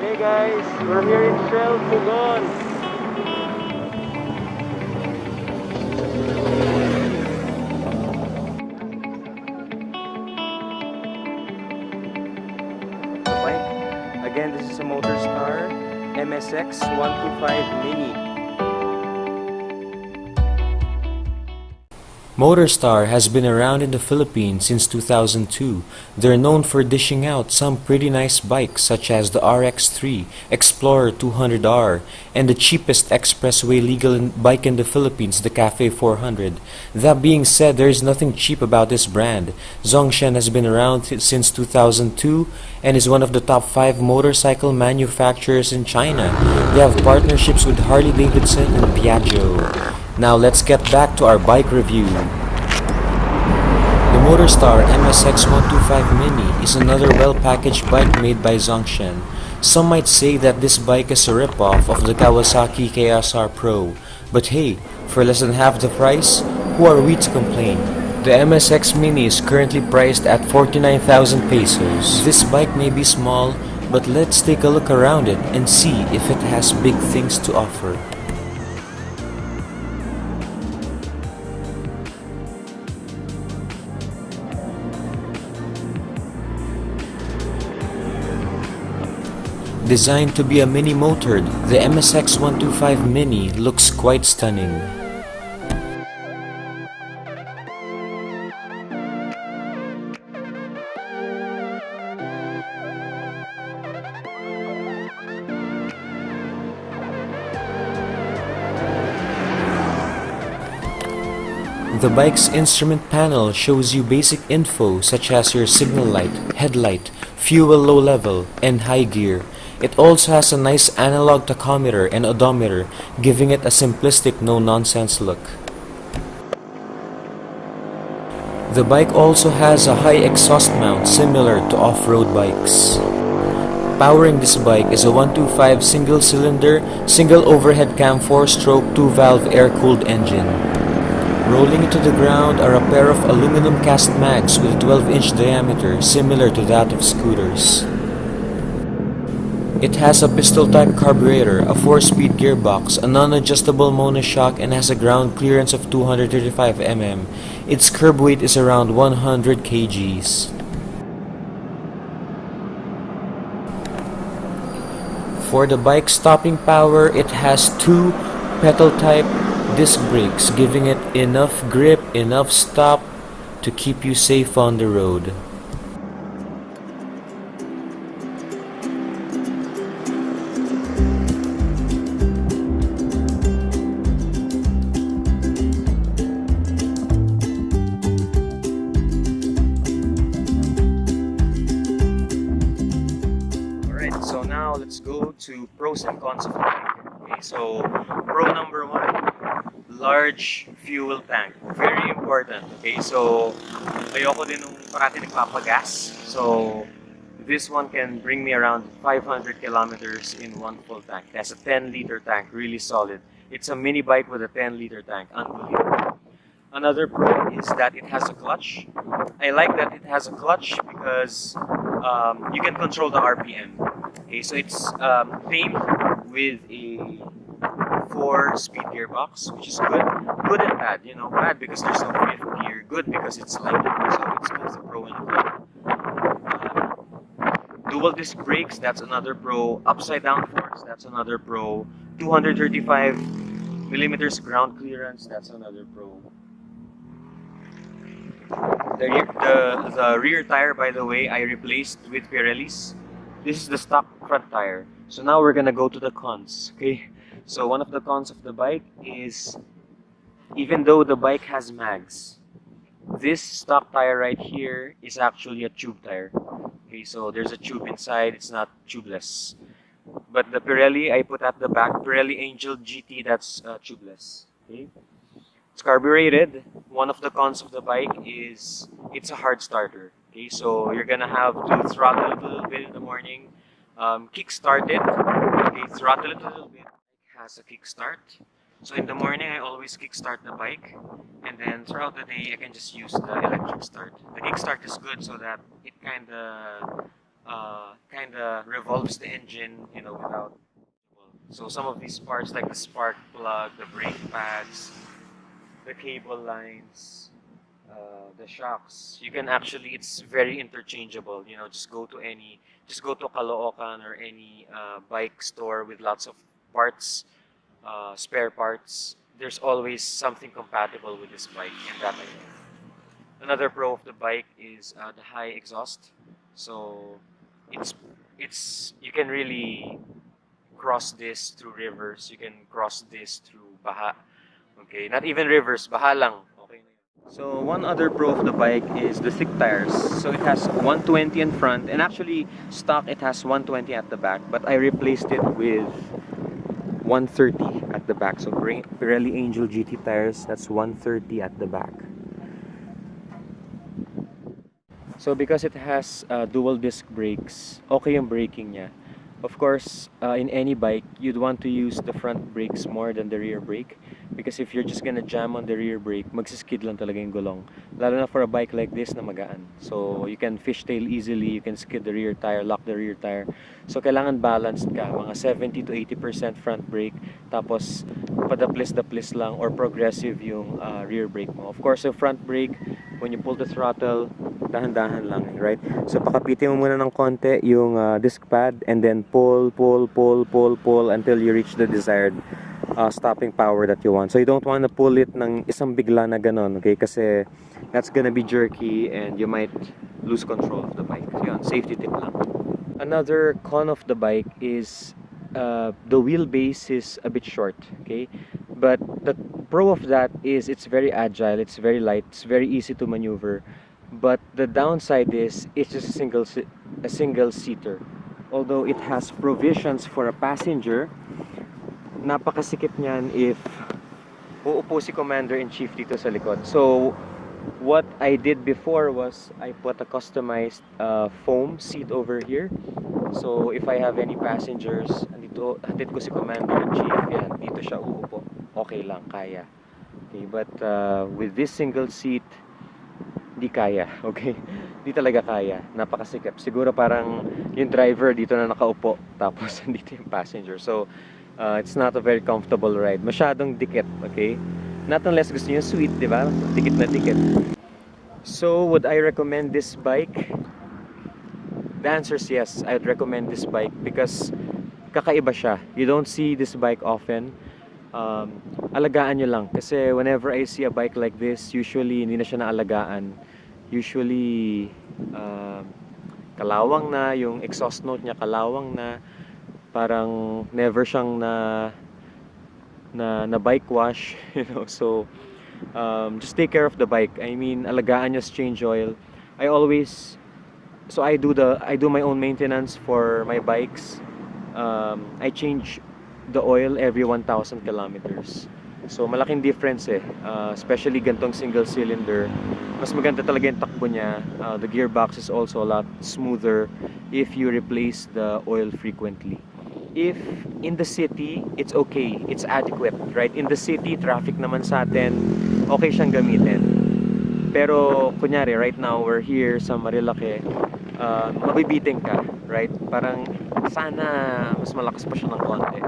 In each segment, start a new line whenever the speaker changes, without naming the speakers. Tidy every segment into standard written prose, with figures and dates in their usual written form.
Hey guys, we're here in Shell Pugon. The bike, again, this is a Motorstar MSX 125 Mini.
Motorstar has been around in the Philippines since 2002. They're known for dishing out some pretty nice bikes such as the RX-3, Explorer 200R, and the cheapest expressway legal bike in the Philippines, the Cafe 400. That being said, there is nothing cheap about this brand. Zhongshan has been around since 2002 and is one of the top 5 motorcycle manufacturers in China. They have partnerships with Harley-Davidson and Piaggio. Now let's get back to our bike review. The Motorstar MSX 125 Mini is another well-packaged bike made by Zhongshan. Some might say that this bike is a rip-off of the Kawasaki KSR Pro, but hey, for less than half the price, who are we to complain? The MSX Mini is currently priced at 49,000 pesos. This bike may be small, but let's take a look around it and see if it has big things to offer. Designed to be a mini motard, the MSX 125 Mini looks quite stunning. The bike's instrument panel shows you basic info such as your signal light, headlight, fuel low level, and high gear. It also has a nice analog tachometer and odometer, giving it a simplistic no-nonsense look. The bike also has a high exhaust mount similar to off-road bikes. Powering this bike is a 125 single-cylinder, single overhead cam 4-stroke 2-valve air-cooled engine. Rolling into the ground are a pair of aluminum cast mags with a 12-inch diameter similar to that of scooters. It has a pistol-type carburetor, a 4-speed gearbox, a non-adjustable monoshock, and has a ground clearance of 235 mm. Its curb weight is around 100 kgs. For the bike's stopping power, it has 2 pedal-type disc brakes, giving it enough grip, enough stop to keep you safe on the road.
Alright, so now let's go to pros and cons of the bike. Okay, so pro number 1. Large fuel tank. Very important. Okay, so ayoko din nung parati nagpapagas. So this one can bring me around 500 kilometers in one full tank. It has a 10-liter tank, really solid. It's a mini bike with a 10-liter tank. Unbelievable. Another pro is that it has a clutch. I like that it has a clutch because you can control the RPM. Okay, so it's themed with a 4-speed gearbox, which is good. Good and bad, you know. Bad because there's no 5th gear. Good because it's lighter, so it's both a pro and a con. Dual disc brakes, that's another pro. Upside down forks, that's another pro. 235 millimeters ground clearance, that's another pro. The rear tire, by the way, I replaced with Pirelli's. This is the stock front tire. So now we're gonna go to the cons, okay? So one of the cons of the bike is, even though the bike has mags, this stock tire right here is actually a tube tire. Okay, so there's a tube inside, it's not tubeless. But the Pirelli I put at the back, Pirelli Angel GT, that's tubeless. Okay? It's carbureted. One of the cons of the bike is it's a hard starter. Okay, so you're gonna have to throttle it a little bit in the morning, kickstart it. Okay, throttle it a little bit. It has a kickstart. So in the morning, I always kickstart the bike, and then throughout the day, I can just use the electric start. The kickstart is good so that it kind of kind of revolves the engine, without. So some of these parts, like the spark plug, the brake pads, the cable lines, the shocks, you can actually, it's very interchangeable. Just go to Caloocan or any bike store with lots of parts, spare parts. There's always something compatible with this bike, and that I know. Another pro of the bike is the high exhaust. So it's you can really cross this through rivers. You can cross this through baha. Okay, not even rivers, baha lang. Okay na yun. So one other pro of the bike is the thick tires. So it has 120 in front, and actually stock it has 120 at the back, but I replaced it with 130 at the back. So Pirelli Angel GT tires, that's 130 at the back. So because it has dual disc brakes, okay yung braking niya. Of course, in any bike, you'd want to use the front brakes more than the rear brake, because if you're just gonna jam on the rear brake, magsiskid lang talaga yung gulong. Lalo na for a bike like this na magaan. So you can fishtail easily, you can skid the rear tire, lock the rear tire. So kailangan balanced ka, mga 70 to 80% front brake, tapos padaplis-daplis lang or progressive yung rear brake mo. Of course, yung front brake, when you pull the throttle, dahan-dahan lang, right? So pakapitin mo muna ng konti yung disc pad, and then pull until you reach the desired stopping power that you want. So you don't want to pull it ng isang bigla na ganon, okay? Kasi that's gonna be jerky and you might lose control of the bike. So yun, safety tip lang. Another con of the bike is the wheelbase is a bit short, okay? But the pro of that is it's very agile, it's very light, it's very easy to maneuver. But the downside is it's just a single seater. Although it has provisions for a passenger, napakasikip niyan if uupo si Commander-in-Chief dito sa likod. So what I did before was I put a customized foam seat over here. So if I have any passengers, andito hatid ko si Commander-in-Chief, yan, dito siya uupo. Okay lang, kaya. Okay, but with this single seat, di kaya, okay? Di talaga kaya, napakasikip. Siguro parang yung driver dito na nakaupo, tapos dito yung passenger. So, it's not a very comfortable ride. Masyadong dikit, okay? Not unless gusto nyo sweet, di ba? Dikit na dikit. So, would I recommend this bike? The answer is yes, I would recommend this bike because kakaiba siya. You don't see this bike often. Alagaan nyo lang kasi whenever I see a bike like this, usually hindi na siya naalagaan. Usually kalawang na, yung exhaust note niya kalawang na, parang never siyang na bike wash, so just take care of the bike. I mean, alagaan nyo, change oil. I do my own maintenance for my bikes. I change the oil every 1,000 kilometers. So malaking difference especially gantong single cylinder. Mas maganda talaga yung takbo niya. The gearbox is also a lot smoother if you replace the oil frequently. If in the city, it's okay, it's adequate, right? In the city, traffic naman sa atin, okay siyang gamitin. Pero kunyari, right now we're here sa Marilake, mabibiting ka, right? Parang sana mas malakas pa siya ng konti.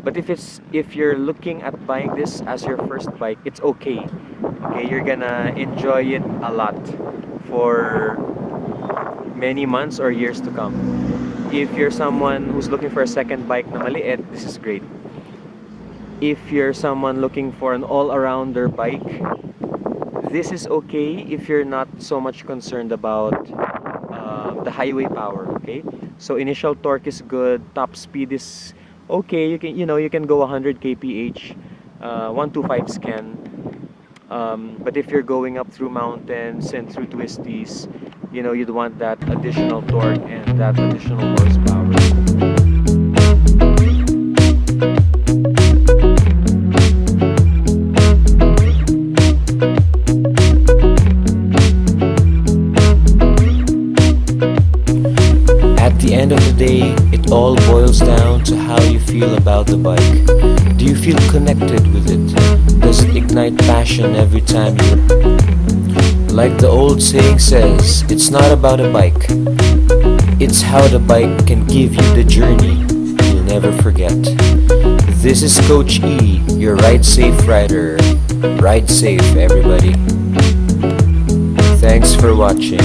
But if you're looking at buying this as your first bike, it's okay. Okay, you're gonna enjoy it a lot for many months or years to come. If you're someone who's looking for a second bike na maliit, this is great. If you're someone looking for an all-arounder bike, this is okay if you're not so much concerned about the highway power, okay? So initial torque is good, top speed is okay, you can go 100 kph, 125 scan. But if you're going up through mountains and through twisties, you'd want that additional torque and that additional horsepower.
At the end of the day, it all boils down to how you feel about the bike. Do you feel connected with it? Does it ignite passion every time you... Like the old saying says, it's not about a bike, It's how the bike can give you the journey you'll never forget. This is Coach E, your ride safe rider. Ride safe, everybody. Thanks for watching.